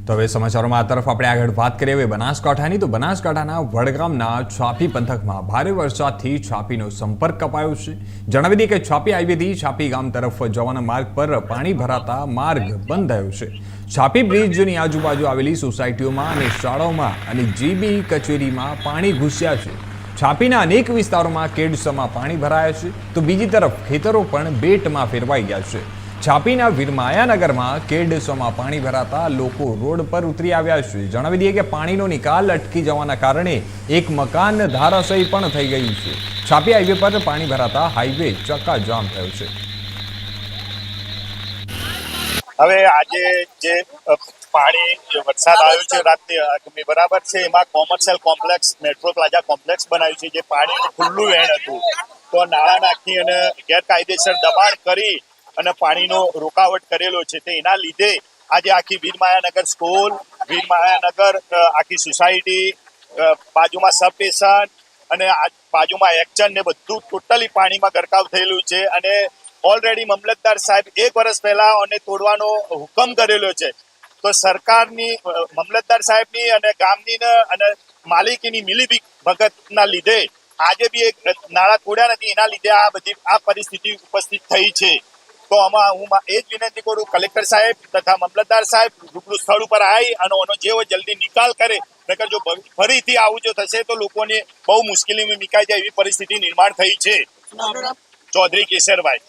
તો હવે સમાચારોમાં આ તરફ આપણે આગળ વાત કરીએ હવે બનાસકાંઠાની તો બનાસકાંઠાના વડગામના છાપી પંથકમાં ભારે વરસાદથી છાપીનો સંપર્ક કપાયો છે। જણાવી દઈએ કે છાપી હાઈવેથી છાપી ગામ તરફ જવાના માર્ગ પર પાણી ભરાતા માર્ગ બંધ થયો છે। છાપી બ્રિજની આજુબાજુ આવેલી સોસાયટીઓમાં અને શાળાઓમાં અને જીબી કચેરીમાં પાણી ઘૂસ્યા છે। છાપીના અનેક વિસ્તારોમાં કેડસમાં પાણી ભરાયા છે તો બીજી તરફ ખેતરો પણ બેટમાં ફેરવાઈ ગયા છે। છાપીના વીરમાયાનગરમાં કેડસમાં પાણી ભરાતા લોકો રોડ પર ઉતરી આવ્યા છે। જણાવી દઈએ કે પાણીનો નિકાલ અટકી જવાના કારણે એક મકાન ધરાશયી પણ થઈ ગયું છે। છાપી હાઈવે પર પાણી ભરાતા હાઈવે ચક્કાજામ થયો છે। હવે આજે જે પાણી વરસાદ આવ્યો છે રાતની બરાબર છે એમાં commercial complex metro plaza complex બનાવ્યું છે જે પાણીનું ખુલ્લું વહેણ હતું તો નાળા નાખી અને ગેરકાયદેસર દબાણ કરી અને પાણીનો રોકાવટ કરેલો છે તે એના લીધે આજે આખી વીરમાયાનગર સ્કૂલ વીરમાયાનગર આખી સોસાયટી બાજુમાં સબ સ્ટેશન અને બાજુમાં એક્શન ને બધું ટોટલી પાણીમાં ગરકાવ થયેલું છે અને ઓલરેડી મામલતદાર સાહેબ 1 વર્ષ પહેલા અને તોડવાનો હુકમ કરેલો છે તો સરકારની મામલતદાર સાહેબની અને ગામની અને માલિકીની મિલીભગતના લીધે આજે બી એક નાળા તોડ્યા નથી એના લીધે આ પરિસ્થિતિ ઉપસ્થિત થઈ છે। તો આમાં હું એ જ વિનંતી કરું કલેક્ટર સાહેબ તથા મામલતદાર સાહેબ રૂબરૂ સ્થળ ઉપર આવી અને એનો જેવો જલ્દી નિકાલ કરે નકર જો ફરીથી આવું જો થશે તો લોકોને બહુ મુશ્કેલીમાં મુકાઈ જાય એવી પરિસ્થિતિ નિર્માણ થઈ છે। ચૌધરી કેસરભાઈ।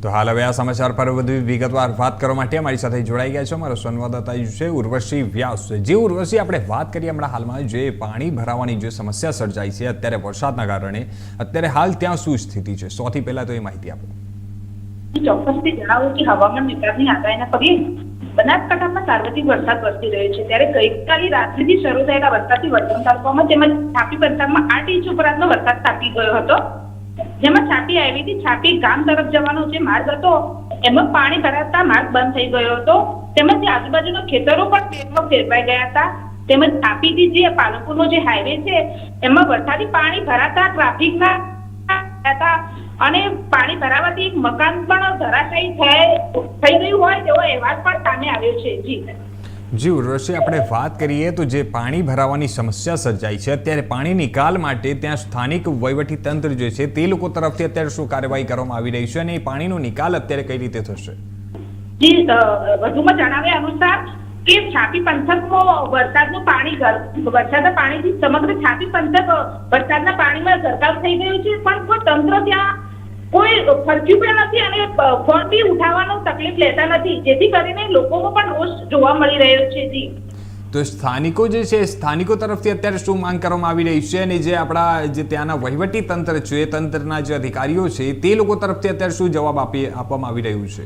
તો હાલ હવે આ સમાચાર પર વધુ વિગતવાર વાત કરવા માટે અમારી સાથે જોડાઈ ગયા છે અમારો સંવાદદાતા છે ઉર્વશી વ્યાસ। જે ઉર્વશી આપણે વાત કરીએ હમણાં હાલમાં જે પાણી ભરાવાની જે સમસ્યા સર્જાઈ છે અત્યારે વરસાદના કારણે અત્યારે હાલ ત્યાં શું સ્થિતિ છે સૌથી પહેલા તો એ માહિતી આપો। ચોક્કસથી જણાવું કે હવામાન વિભાગની આગાહીના પગલે બનાસકાંઠામાં સાર્વત્રિક વરસાદ વરસી રહ્યો છે ત્યારે ગઈકાલે રાત્રિથી શરૂ થયેલા વરસાદથી વડગામ તાલુકામાં તેમજ છાપી પંથકમાં 8 ઇંચ ઉપરાંતનો વરસાદ ખાબકી ગયો હતો જેમાં છાપી હાઈવેથી છાપી ગામ તરફ જવાનો જે માર્ગ હતો એમાં પાણી ભરાતા માર્ગ બંધ થઈ ગયો હતો તેમજ આજુબાજુના ખેતરો પણ પેટમાં ફેરવાઈ ગયા હતા તેમજ છાપીથી જે પાલનપુરનો જે હાઈવે છે એમાં વરસાદી પાણી ભરાતા ટ્રાફિકના હતા અને પાણી ભરાવાથી એક મકાન પણ ધરાશાયી થઈ ગયું હોય તેવો અહેવાલ પણ સામે આવ્યો છે। જી ઉર્વશી આપણે વાત કરીએ તો જે પાણી ભરાવાની સમસ્યા સર્જાઈ છે અત્યારે પાણી નિકાલ માટે ત્યાં સ્થાનિક વહીવટી તંત્ર જે છે તે લોકો તરફથી અત્યારે શું કાર્યવાહી કરવામાં આવી રહી છે અને એ પાણીનો નિકાલ અત્યારે કઈ રીતે થશે? જી વધુમાં જણાવ્યા અનુસાર કે છાપી પંથકમાં વરસાદના પાણીથી સમગ્ર છાપી પંથક વરસાદના પાણીમાં ગરકાવ થઈ ગયું છે પણ કોઈ તંત્ર ત્યાં કોઈ ફરક્યું પણ નથી અને ફોન બી ઉઠાવવાનો તકલીફ લેતા નથી જેથી કરીને લોકોમાં પણ રોષ જોવા મળી રહ્યો છે। જી તો સ્થાનિકો જે છે સ્થાનિકો તરફથી અત્યારે શું માંગ કરવામાં આવી રહી છે અને જે આપણા જે ત્યાંના વહીવટી તંત્ર છે તંત્રના જે અધિકારીઓ છે તે લોકો તરફથી અત્યારે શું જવાબ આપવામાં આવી રહ્યું છે?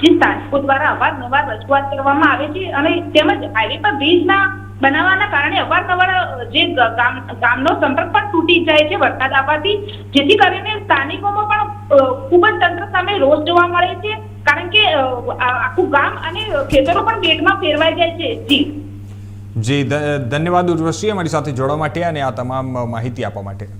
જે સ્થાનિકો દ્વારા અવારનવાર રજૂઆત કરવામાં આવે છે અને તેમજ હાઈવે પર બ્રિજના બનાવવાના કારણે અવારનવાર જે ગામનો સંપર્ક પણ તૂટી જાય છે વરસાદ આવવાથી જેથી કરીને સ્થાનિકોમાં પણ ખૂબ જ તંત્ર સામે રોષ જોવા મળે છે કારણ કે આખું ગામ અને ખેતરો પણ બેટમાં ફેરવાઈ જાય છે। જી ધન્યવાદ ઉર્વશી અમારી સાથે જોડવા માટે અને આ તમામ માહિતી આપવા માટે।